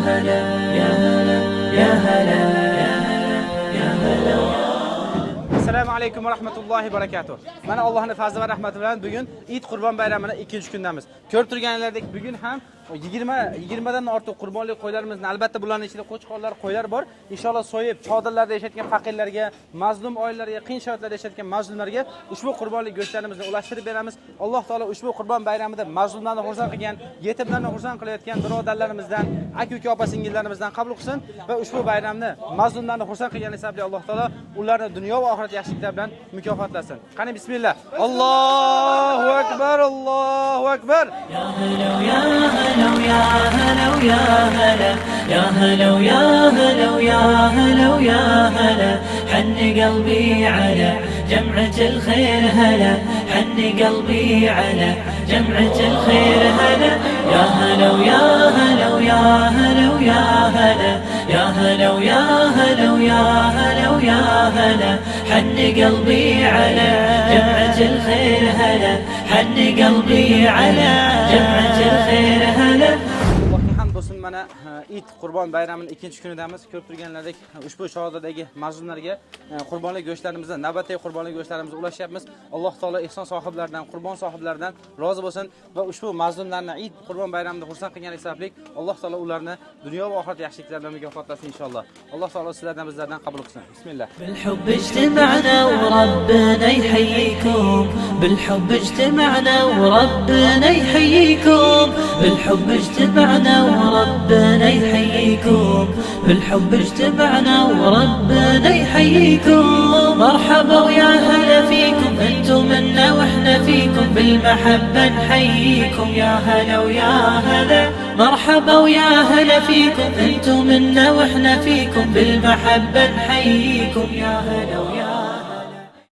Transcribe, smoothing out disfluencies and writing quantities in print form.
هلا يا هلا يا هلا يا هلا. Assalomu alaykum va rahmatullohi va barakatuh. Mana Allohning fazli va rahmati bilan bugun Eid Qurbon bayramining 2-kundamiz. Ko'rib turganlaringdek bugun ham 20 dan ortiq qurbonlik qo'ylarimizni, albatta bularning ichida qo'chqorlar, qo'ylar bor. Inshaalloh so'yib, chodirlarda yashayotgan faqirlarga, mazlum oilalarga, qiyin sharoitlarda yashayotgan mazlumlarga ushbu qurbonlik go'shtlarimizni ulashtirib beramiz. Alloh taolo ushbu qurbon bayramida mazlumlarni xursand qilgan, yetimlarni xursand qilayotgan birodarlarimizdan, aka-uka opa-singillarimizdan qabul qilsin va ushbu bayramni mazlumlarni xursand qilgani sababli Alloh taolo ularni dunyo va oxirat yaxshiliklar bilan mukofotlasin. Qani bismillah. Allohu akbar, Allohu akbar. يا هلا ويا هلا ويا هلا ويا هلا يا هلا ويا هلا ويا هلا ويا هلا حن قلبي على جمعة الخير هلا حن قلبي على جمعة الخير هلا يا هلا ويا هلا ويا هلا ويا هلا يا هلا ويا هلا ويا هلا ويا هلا حن قلبي على جمعة الخير هلا حن قلبي على جمعة الخير هلا. Allohga hamd bo'lsin, mana Eid Qurbon bayramining 2-kunidamiz. Ko'rib turganlaridek ushbu shohirdagi mazlumlarga qurbonlik go'shtlarimizni, navbatdagi qurbonlik go'shtlarimizni ulashyapmiz. Alloh taolo ehson sohiblaridan, qurbon sohiblaridan rozi bo'lsin va ushbu mazlumlarni Eid Qurbon bayramida xursand qilgani sababli Alloh taolo ularni dunyo va oxirat yaxshiliklar bilan mukofotlasin inshaalloh. Alloh taolo sizlardan bizlardan qabul qilsin. Bismillah. بالحب اجتمعنا وربنا يحييكم بالحب اجتمعنا وربنا يحييكم بالحب اجتمعنا وربنا يحييكم بالحب اجتمعنا وربنا يحييكم مرحبا ويا هلا فيكم انتم منا واحنا فيكم بالمحبة نحييكم يا هلا ويا هلا مرحبا ويا هلا فيكم انتم منا واحنا فيكم بالمحبة نحييكم يا هلا ويا